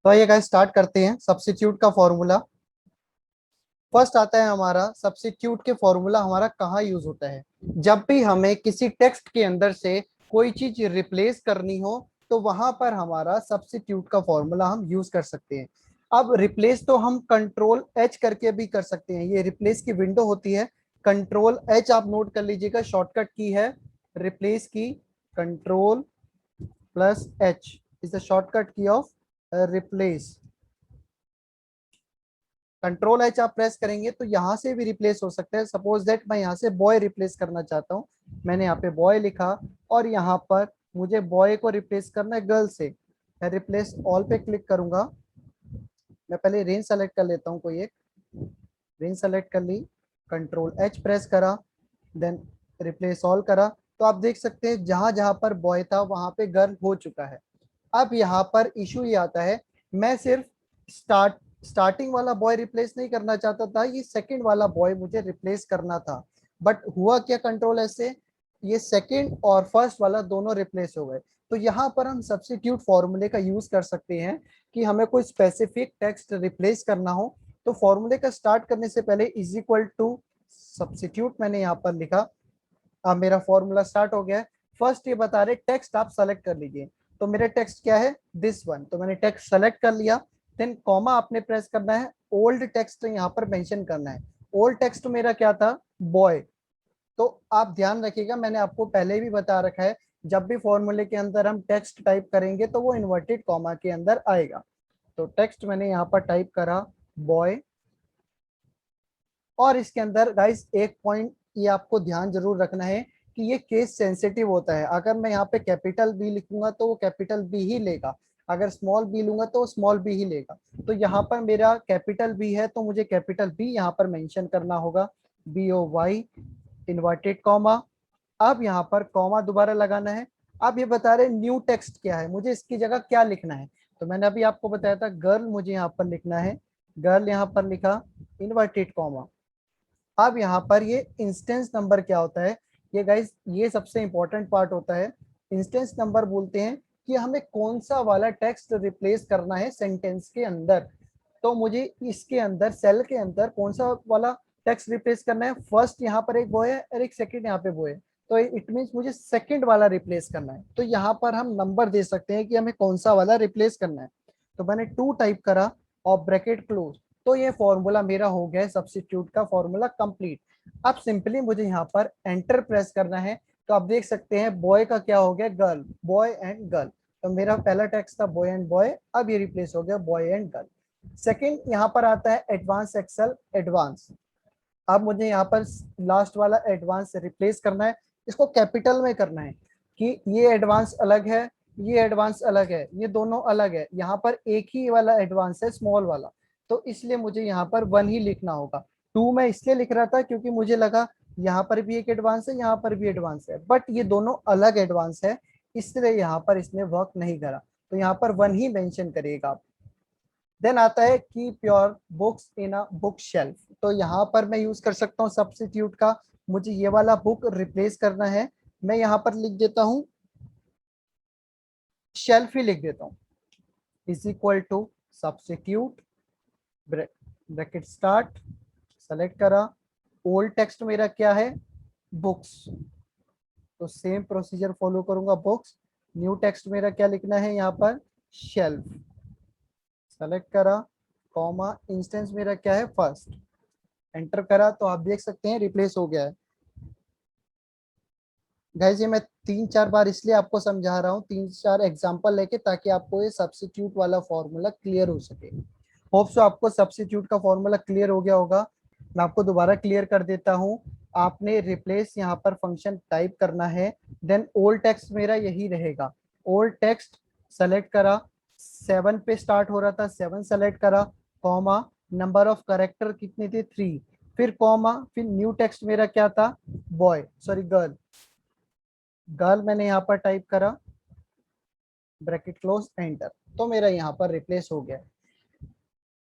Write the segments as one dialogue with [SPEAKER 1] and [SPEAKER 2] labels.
[SPEAKER 1] तो ये guys start करते हैं सब्स्टिट्यूट का फॉर्मूला। फर्स्ट आता है हमारा सब्स्टिट्यूट के फॉर्मूला हमारा कहाँ यूज होता है। जब भी हमें किसी टेक्स्ट के अंदर से कोई चीज रिप्लेस करनी हो तो वहां पर हमारा सब्स्टिट्यूट का फॉर्मूला हम यूज कर सकते हैं। अब रिप्लेस तो हम कंट्रोल एच करके भी कर सकते हैं। ये रिप्लेस की विंडो होती है। कंट्रोल एच आप नोट कर लीजिएगा, शॉर्टकट की है रिप्लेस की। Control plus H is the shortcut की ऑफ रिप्लेस। कंट्रोल एच आप प्रेस करेंगे तो यहाँ से भी रिप्लेस हो सकता है। सपोज दैट मैं यहाँ से बॉय रिप्लेस करना चाहता हूँ, मैंने यहाँ पे बॉय लिखा और यहाँ पर मुझे बॉय को रिप्लेस करना है गर्ल से। मैं रिप्लेस ऑल पे क्लिक करूंगा। मैं पहले रेंज सेलेक्ट कर लेता हूँ, कोई एक रेंज सेलेक्ट कर ली, कंट्रोल एच प्रेस करा, देन रिप्लेस ऑल करा। तो आप देख सकते हैं जहां जहां पर बॉय था वहां पे गर्ल हो चुका है। अब यहाँ पर इशू ये आता है, मैं सिर्फ स्टार्टिंग वाला बॉय रिप्लेस नहीं करना चाहता था, ये सेकंड वाला बॉय मुझे रिप्लेस करना था। बट हुआ क्या कंट्रोल ऐसे, ये सेकंड और फर्स्ट वाला दोनों रिप्लेस हो गए। तो यहाँ पर हम सब्स्टिट्यूट फॉर्मूले का यूज कर सकते हैं कि हमें कोई स्पेसिफिक टेक्स्ट रिप्लेस करना हो तो फॉर्मूले का स्टार्ट करने से पहले इज इक्वल टू सब्स्टिट्यूट मैंने यहाँ पर लिखा। अब मेरा फॉर्मूला स्टार्ट हो गया है। फर्स्ट ये बता रहे टेक्स्ट आप सेलेक्ट कर लीजिए। तो मेरा टेक्स्ट क्या है, दिस वन। तो मैंने टेक्स्ट सेलेक्ट कर लिया। देन कॉमा आपने प्रेस करना है, ओल्ड टेक्स्ट यहाँ पर मेंशन करना है। ओल्ड टेक्स्ट मेरा क्या था, बॉय। तो आप ध्यान रखिएगा, मैंने आपको पहले भी बता रखा है जब भी फॉर्मूले के अंदर हम टेक्स्ट टाइप करेंगे तो वो इन्वर्टेड कॉमा के अंदर आएगा। तो टेक्स्ट मैंने यहाँ पर टाइप करा बॉय। और इसके अंदर गाइस एक पॉइंट ये आपको ध्यान जरूर रखना है कि ये केस सेंसिटिव होता है। अगर मैं यहाँ पे कैपिटल बी लिखूंगा तो वो कैपिटल बी ही लेगा, अगर स्मॉल बी लूंगा तो स्मॉल बी ही लेगा। तो यहाँ पर मेरा कैपिटल बी है तो मुझे कैपिटल बी यहाँ पर मेंशन करना होगा, B O Y inverted comma. अब यहाँ पर कॉमा दोबारा लगाना है। अब ये बता रहे न्यू टेक्स्ट क्या है, मुझे इसकी जगह क्या लिखना है। तो मैंने अभी आपको बताया था गर्ल मुझे यहाँ पर लिखना है, गर्ल यहाँ पर लिखा इन्वर्टेड कॉमा। अब यहाँ पर ये इंस्टेंस नंबर क्या होता है, ये गाइस ये सबसे इंपॉर्टेंट पार्ट होता है। इंस्टेंस नंबर बोलते हैं कि हमें कौन सा वाला टेक्स्ट रिप्लेस करना है सेंटेंस के अंदर। तो मुझे इसके अंदर सेल के अंदर कौन सा वाला टेक्स्ट रिप्लेस करना है। फर्स्ट यहाँ पर एक बॉय है और एक सेकंड यहाँ पे बॉय है, तो इट मीन्स मुझे सेकंड वाला रिप्लेस करना है। तो यहाँ पर हम नंबर दे सकते हैं कि हमें कौन सा वाला रिप्लेस करना है। तो मैंने 2 टाइप करा और ब्रैकेट क्लोज। तो ये फॉर्मूला मेरा हो गया है सब्स्टिट्यूट का फॉर्मूला कंप्लीट। अब सिंपली मुझे यहाँ पर एंटर प्रेस करना है। तो आप देख सकते हैं बॉय का क्या हो गया, गर्ल, बॉय एंड गर्ल। तो मेरा पहला टेक्स्ट था बॉय एंड बॉय, अब ये रिप्लेस हो गया बॉय एंड गर्ल। सेकंड यहाँ पर आता है एडवांस एक्सेल एडवांस। अब मुझे यहाँ पर लास्ट वाला एडवांस रिप्लेस करना है, इसको कैपिटल में करना है कि ये एडवांस अलग है, ये एडवांस अलग है, ये दोनों अलग है। यहाँ पर एक ही वाला एडवांस है स्मॉल वाला, तो इसलिए मुझे यहाँ पर 1 ही लिखना होगा। 2 मैं इसलिए लिख रहा था क्योंकि मुझे लगा यहाँ पर भी एक एडवांस है, यहाँ पर भी एडवांस है, बट ये दोनों अलग एडवांस है, इसलिए यहाँ पर इसने वर्क नहीं करा। तो यहाँ पर 1 ही मेंशन करिएगा आप। देन आता है keep your books in a book shelf. तो यहाँ पर मैं यूज कर सकता हूँ सब्स्टिट्यूट का। मुझे ये वाला बुक रिप्लेस करना है, मैं यहाँ पर लिख देता हूँ शेल्फ ही लिख देता हूँ, is equal to substitute bracket start, select करा, ओल्ड टेक्स्ट मेरा क्या है, बुक्स। तो सेम प्रोसीजर फॉलो करूंगा, बुक्स। न्यू टेक्स्ट मेरा क्या लिखना है यहाँ पर, शेल्फ, सेलेक्ट करा, कॉमा, इंस्टेंस मेरा क्या है, फर्स्ट, एंटर करा। तो आप देख सकते हैं रिप्लेस हो गया है। गाइस ये मैं 3-4 बार इसलिए आपको समझा रहा हूँ, 3-4 एग्जांपल लेके, ताकि आपको ये सब्स्टिट्यूट वाला फॉर्मूला क्लियर हो सके। होप सो आपको सब्स्टिट्यूट का फॉर्मूला क्लियर हो गया होगा। मैं आपको दोबारा क्लियर कर देता हूँ। आपने रिप्लेस यहाँ पर फंक्शन टाइप करना है। देन ओल्ड टेक्स्ट मेरा यही रहेगा, ओल्ड टेक्स्ट सेलेक्ट करा, 7 पे स्टार्ट हो रहा था, 7 सेलेक्ट करा, कॉमा, नंबर ऑफ करेक्टर कितने थे, 3, फिर कॉमा, फिर न्यू टेक्स्ट मेरा क्या था, बॉय, सॉरी गर्ल, गर्ल मैंने यहाँ पर टाइप करा, ब्रैकेट क्लोज, एंटर। तो मेरा यहाँ पर रिप्लेस हो गया।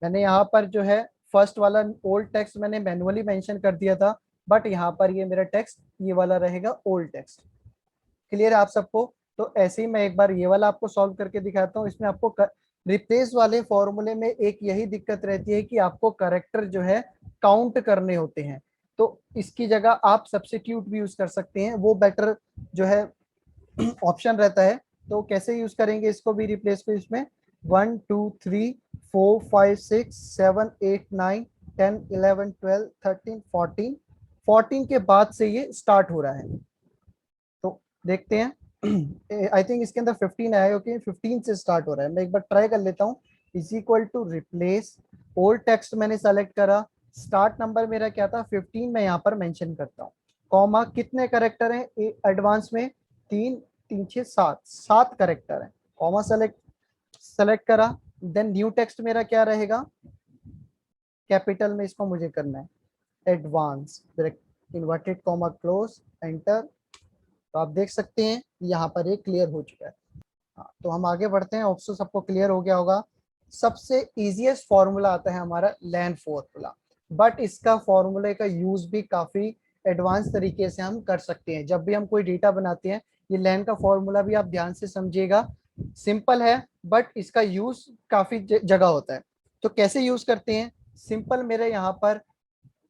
[SPEAKER 1] मैंने यहाँ पर जो है फर्स्ट वाला ओल्ड टेक्स्ट मैंने मैनुअली मेंशन कर दिया था, बट यहाँ पर ये मेरा टेक्स्ट ये वाला रहेगा ओल्ड टेक्स्ट। क्लियर है आप सबको। तो ऐसे ही मैं एक बार ये वाला आपको सॉल्व करके दिखाता हूँ। इसमें आपको रिप्लेस वाले फॉर्मूले में एक यही दिक्कत रहती है कि आपको करेक्टर जो है काउंट करने होते हैं, तो इसकी जगह आप सब्स्टिट्यूट भी यूज कर सकते हैं, वो बेटर जो है ऑप्शन रहता है। तो कैसे यूज करेंगे इसको भी, रिप्लेस को इसमें 1 2 3 4 5 6 7 8 9 10 11 12 13 14 14 के बाद से ये स्टार्ट हो रहा है। तो देखते हैं आई थिंक इसके अंदर 15 आया, क्योंकि 15 से स्टार्ट हो रहा है। मैं एक बार ट्राई कर लेता हूँ। Is equal to replace, old text मैंने सेलेक्ट करा, स्टार्ट नंबर मेरा क्या था 15, मैं यहाँ पर मेंशन करता हूँ। कॉमा कितने करेक्टर हैं एडवांस में, 3 3 6 7 7 करेक्टर हैं। कॉमा सेलेक्ट सेलेक्ट करा, देन न्यू टेक्स्ट मेरा क्या रहेगा, कैपिटल में इसको मुझे करना है, advance, inverted comma close, enter. तो आप देख सकते हैं यहाँ पर ये क्लियर हो चुका है। हाँ, तो हम आगे बढ़ते हैं। ऑप्शन सबको क्लियर हो गया होगा। सबसे इजीएस्ट फॉर्मूला आता है हमारा लैन फॉर्मूला, बट इसका फॉर्मूले का यूज भी काफी एडवांस तरीके से हम कर सकते हैं। जब भी हम कोई डेटा बनाते हैं, ये लैन का फॉर्मूला भी आप ध्यान से समझिएगा, सिंपल है बट इसका यूज काफी जगह होता है। तो कैसे यूज करते हैं, सिंपल मेरे यहाँ पर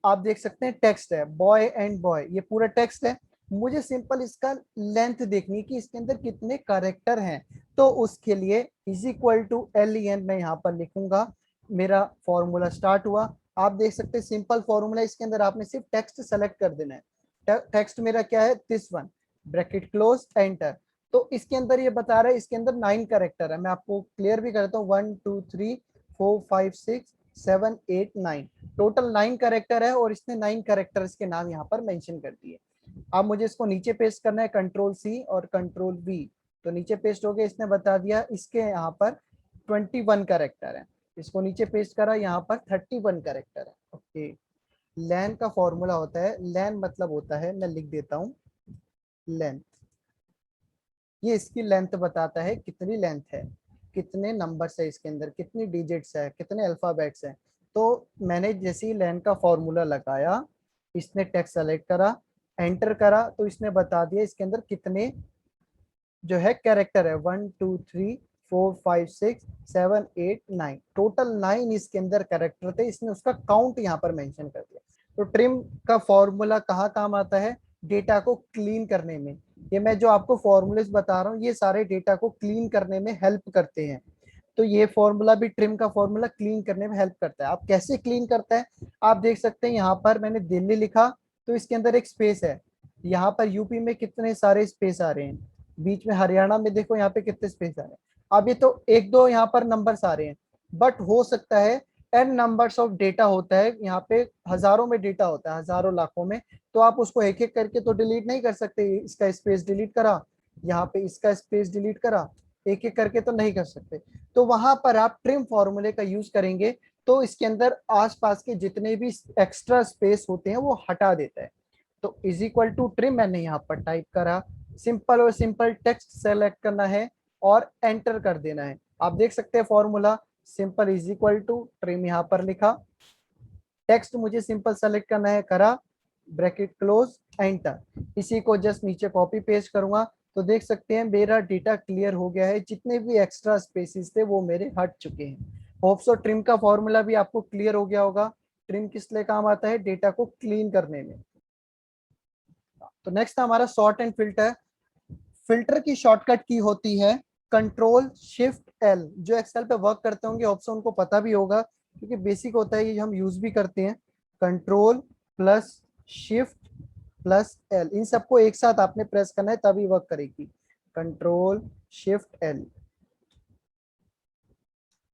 [SPEAKER 1] आप देख सकते हैं टेक्स्ट है, बॉय एंड बॉय, ये पूरा टेक्स्ट है। मुझे सिंपल इसका लेंथ देखनी है कि इसके अंदर कितने कैरेक्टर हैं। तो उसके लिए इज इक्वल टू LEN मैं यहाँ पर लिखूंगा। मेरा फॉर्मूला स्टार्ट हुआ। आप देख सकते हैं सिंपल फॉर्मूला, इसके अंदर आपने सिर्फ टेक्स्ट सेलेक्ट कर देना है। टेक्स्ट मेरा क्या है, this one, bracket close, enter. तो इसके अंदर ये बता रहा है इसके अंदर 9 कैरेक्टर है। मैं आपको क्लियर भी करता हूँ, 1 2 3 4 5 6 7 8 9, टोटल 9 कैरेक्टर है, और इसने 9 कैरेक्टर्स के नाम यहाँ पर मेंशन कर दिए। अब मुझे इसको नीचे पेस्ट करना है, कंट्रोल C और कंट्रोल V। तो नीचे पेस्ट हो गया, इसने बता दिया इसके यहाँ पर 21 कैरेक्टर है। इसको नीचे पेस्ट करा, यहाँ पर 31 कैरेक्टर है। ओके, लैन का फॉर्मूला होता है, लैन मतलब होता है, मैं लिख देता हूँ लेंथ। ये इसकी लेंथ बताता है कितनी लेंथ है, कितने नंबर्स है इसके अंदर, कितनी डिजिट्स है, कितने अल्फाबेट्स हैं। तो मैंने जैसे ही लेंथ का फॉर्मूला लगाया, इसने टेक्स्ट सेलेक्ट करा, एंटर करा, तो इसने बता दिया इसके अंदर कितने जो है कैरेक्टर है, 1 2 3 4 5 6 7 8 9, टोटल 9 इसके अंदर कैरेक्टर थे। इसने उसका काउंट यहाँ पर मेंशन कर दिया। तो ट्रिम का फॉर्मूला कहाँ काम आता है, डेटा को क्लीन करने में। ये मैं जो आपको फॉर्मूलेस बता रहा हूँ, ये सारे डेटा को क्लीन करने में हेल्प करते हैं। तो ये फॉर्मूला भी, ट्रिम का फॉर्मूला क्लीन करने में हेल्प करता है। आप कैसे क्लीन करता है, आप देख सकते हैं यहाँ पर मैंने दिल्ली लिखा, तो इसके अंदर एक स्पेस है। यहाँ पर यूपी में कितने सारे स्पेस आ रहे हैं, बीच में हरियाणा में देखो यहाँ पे कितने स्पेस आ रहे हैं। अब ये तो एक दो यहाँ पर नंबर्स आ रहे हैं, बट हो सकता है n नंबर्स ऑफ डेटा होता है, यहाँ पे हजारों में डेटा होता है, हजारों लाखों में। तो आप उसको एक एक करके तो डिलीट नहीं कर सकते, इसका स्पेस डिलीट करा, यहाँ पे इसका स्पेस डिलीट करा, एक एक करके तो नहीं कर सकते। तो वहां पर आप ट्रिम फॉर्मूले का यूज करेंगे, तो इसके अंदर आसपास के जितने भी एक्स्ट्रा स्पेस होते हैं वो हटा देता है। तो इज इक्वल टू ट्रिम मैंने यहाँ पर टाइप करा, सिंपल और सिंपल टेक्स्ट सेलेक्ट करना है और एंटर कर देना है। आप देख सकते हैं formula simple is equal to trim, यहाँ पर लिखा, टेक्स्ट मुझे सिंपल सेलेक्ट करना है, करा, ब्रैकेट क्लोज, एंटर। इसी को जस्ट नीचे कॉपी पेस्ट करूंगा, तो देख सकते हैं मेरा डेटा क्लियर हो गया है, जितने भी एक्स्ट्रा स्पेसिस थे वो मेरे हट चुके हैं। होप सो ट्रिम का फॉर्मूला भी आपको क्लियर हो गया होगा। ट्रिम किस लिए काम आता है, डेटा को क्लीन करने में। तो नेक्स्ट हमारा सॉर्ट एंड फिल्टर। फिल्टर की शॉर्टकट की होती है Ctrl+Shift+L। जो एक्सेल पे वर्क करते होंगे ऑप्शन उनको पता भी होगा, क्योंकि बेसिक होता है, ये हम यूज भी करते हैं। Ctrl+Shift+L, इन सबको एक साथ आपने प्रेस करना है तभी वर्क करेगी। Ctrl+Shift+L।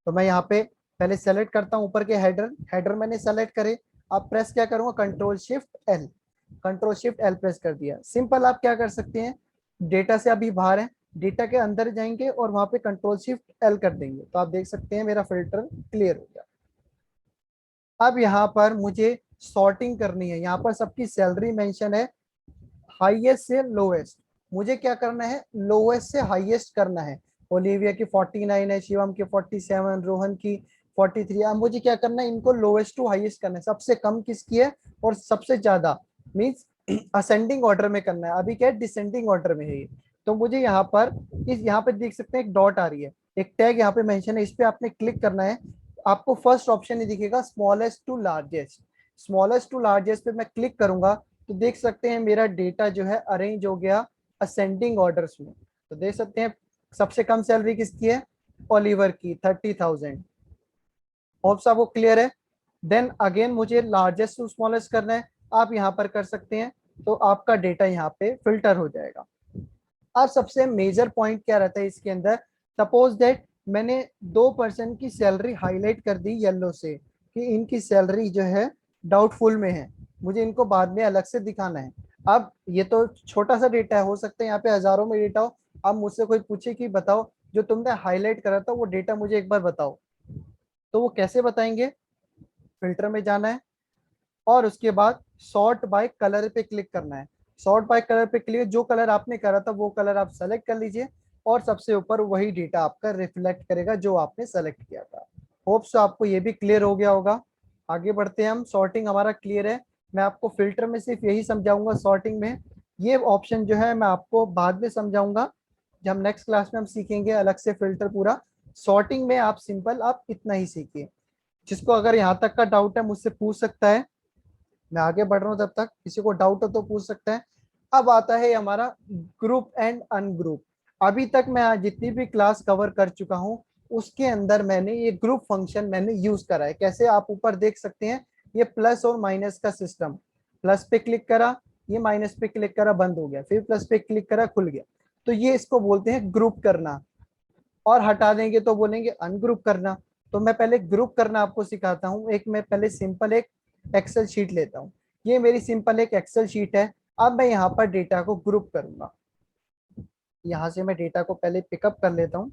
[SPEAKER 1] तो मैं यहाँ पे पहले सेलेक्ट करता हूँ ऊपर के हेडर, हेडर मैंने सेलेक्ट करे। अब प्रेस क्या करूंगा, Ctrl+Shift+L, Ctrl+Shift+L प्रेस कर दिया। सिंपल आप क्या कर सकते हैं, डेटा से अभी बाहर है, डेटा के अंदर जाएंगे और वहां पे Ctrl+Shift+L कर देंगे, तो आप देख सकते हैं मेरा फिल्टर क्लियर हो गया। अब यहाँ पर मुझे सॉर्टिंग करनी है, यहाँ पर सबकी सैलरी मेंशन है हाईएस्ट से लोएस्ट। मुझे क्या करना है, लोएस्ट से हाईएस्ट करना है। ओलिविया की 49 है, शिवम की 47, रोहन की 43। अब मुझे क्या करना है, इनको लोएस्ट टू हाईएस्ट करना है। सबसे कम किसकी है और सबसे ज्यादा, मीन्स असेंडिंग ऑर्डर में करना है। अभी क्या है, डिसेंडिंग ऑर्डर में है ये। तो मुझे यहाँ पर यहाँ पे देख सकते हैं एक डॉट आ रही है, एक टैग यहाँ पे मेंशन है, इस पे आपने क्लिक करना है। आपको फर्स्ट ऑप्शन ही दिखेगा smallest to largest. Smallest to largest पे मैं क्लिक करूंगा तो देख सकते हैं मेरा डेटा जो है अरेंज हो गया असेंडिंग ऑर्डर्स में। तो देख सकते हैं सबसे कम सैलरी किसकी है, ओलिवर की 30,000। होप्स आपको क्लियर है। देन अगेन मुझे लार्जेस्ट टू स्मॉलेस्ट करना है, आप यहाँ पर कर सकते हैं, तो आपका डेटा यहाँ पे फिल्टर हो जाएगा। अब सबसे मेजर पॉइंट क्या रहता है इसके अंदर, सपोज दैट मैंने 2% की सैलरी हाईलाइट कर दी येलो से कि इनकी सैलरी जो है डाउटफुल में है, मुझे इनको बाद में अलग से दिखाना है। अब ये तो छोटा सा डेटा है, हो सकता है यहाँ पे हजारों में डेटा हो। अब मुझसे कोई पूछे कि बताओ जो तुमने हाईलाइट करा था वो डेटा मुझे एक बार बताओ, तो वो कैसे बताएंगे, फिल्टर में जाना है और उसके बाद सॉर्ट बाय कलर पे क्लिक करना है। सॉर्ट बाय कलर पे क्लिक, जो कलर आपने करा था वो कलर आप सेलेक्ट कर लीजिए और सबसे ऊपर वही डेटा आपका रिफ्लेक्ट करेगा जो आपने सेलेक्ट किया था। होप्स आपको ये भी क्लियर हो गया होगा। आगे बढ़ते हैं हम, सॉर्टिंग हमारा क्लियर है। मैं आपको फिल्टर में सिर्फ यही समझाऊंगा, सॉर्टिंग में ये ऑप्शन जो है मैं आपको बाद में समझाऊंगा, जब हम नेक्स्ट क्लास में हम सीखेंगे अलग से फिल्टर पूरा। सॉर्टिंग में आप सिंपल आप इतना ही सीखिए। जिसको अगर यहाँ तक का डाउट है मुझसे पूछ सकता है, मैं आगे बढ़ रहा हूँ, तब तक किसी को डाउट हो तो पूछ सकते हैं। अब आता है हमारा ग्रुप एंड अनग्रुप। अभी तक मैं आज जितनी भी क्लास कवर कर चुका हूँ उसके अंदर मैंने ये ग्रुप फंक्शन मैंने यूज करा है। कैसे, आप ऊपर देख सकते हैं ये प्लस और माइनस का सिस्टम। प्लस पे क्लिक करा, ये माइनस पे क्लिक करा, बंद हो गया, फिर प्लस पे क्लिक करा, खुल गया। तो ये इसको बोलते हैं ग्रुप करना। और हटा देंगे तो बोलेंगे अनग्रुप करना। तो मैं पहले ग्रुप करना आपको सिखाता हूँ। एक मैं पहले सिंपल एक एक्सेल शीट लेता हूँ, ये मेरी सिंपल एक एक्सेल शीट है। अब मैं यहाँ पर डेटा को ग्रुप करूंगा। यहाँ से मैं डेटा को पहले पिकअप कर लेता हूँ।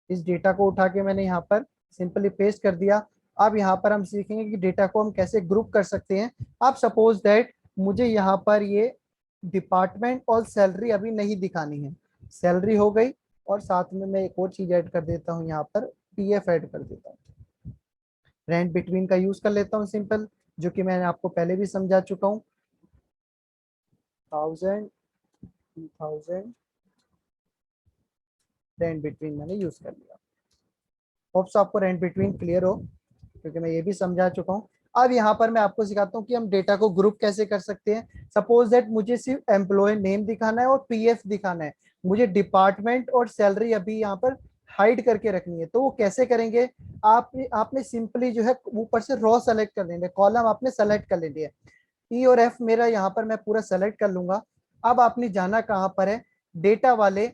[SPEAKER 1] इस डेटा को उठा के मैंने यहाँ पर सिंपली पेस्ट कर दिया। अब यहाँ पर हम सीखेंगे कि डेटा को हम कैसे ग्रुप कर सकते हैं। आप सपोज दैट मुझे यहाँ पर ये डिपार्टमेंट और सैलरी अभी नहीं दिखानी है, सैलरी हो गई और साथ में मैं एक और चीज ऐड कर देता हूँ, यहाँ पर पीएफ ऐड कर देता हूँ। रेंट बिटवीन का यूज कर लेता हूँ सिंपल, जो कि मैंने आपको पहले भी समझा चुका हूँ। 1000 2000 रेंट बिटवीन मैंने यूज कर लिया। होप्स आपको रेंट बिटवीन क्लियर हो, क्योंकि मैं ये भी समझा चुका हूँ। अब यहाँ पर मैं आपको सिखाता हूँ कि हम डेटा को ग्रुप कैसे कर सकते हैं। सपोज दैट मुझे सिर्फ एम्प्लॉय नेम दिखाना है और पीएफ दिखाना है, मुझे डिपार्टमेंट और सैलरी अभी यहाँ पर हाइड करके रखनी है। तो वो कैसे करेंगे, आपने सिंपली जो है ऊपर से रॉ सेलेक्ट कर लेंगे, कॉलम आपने सेलेक्ट कर लेंगे। ई और एफ मेरा यहाँ पर मैं पूरा सेलेक्ट कर लूंगा। अब आपने जाना कहाँ पर है, डेटा वाले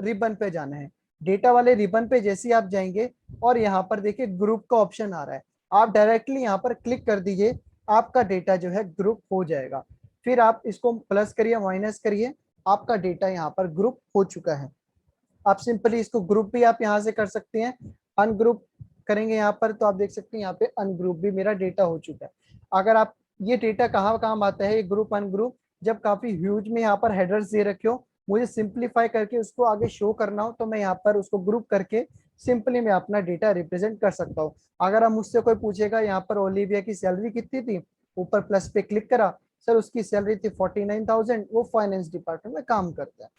[SPEAKER 1] रिबन पे जाना है। डेटा वाले रिबन पे जैसे आप जाएंगे और यहाँ पर देखिए ग्रुप का ऑप्शन आ रहा है, आप डायरेक्टली यहाँ पर क्लिक कर दीजिए, आपका डेटा जो है ग्रुप हो जाएगा। फिर आप इसको प्लस करिए माइनस करिए, आपका डेटा यहाँ पर ग्रुप हो चुका है। आप सिंपली इसको ग्रुप भी आप यहाँ से कर सकते हैं। अनग्रुप करेंगे यहाँ पर तो आप देख सकते हैं यहाँ पे अनग्रुप भी मेरा डेटा हो चुका है। अगर आप ये डेटा कहाँ काम आता है ये ग्रुप अनग्रुप, जब काफी ह्यूज में यहाँ पर हेडर्स दे रखे हो, मुझे सिंप्लीफाई करके उसको आगे शो करना हो तो मैं यहाँ पर उसको ग्रुप करके सिंपली मैं अपना डेटा रिप्रेजेंट कर सकता हूँ। अगर हम मुझसे कोई पूछेगा यहाँ पर ओलिविया की सैलरी कितनी थी, ऊपर प्लस पे क्लिक करा, सर उसकी सैलरी थी 49,000, वो फाइनेंस डिपार्टमेंट में काम करता है।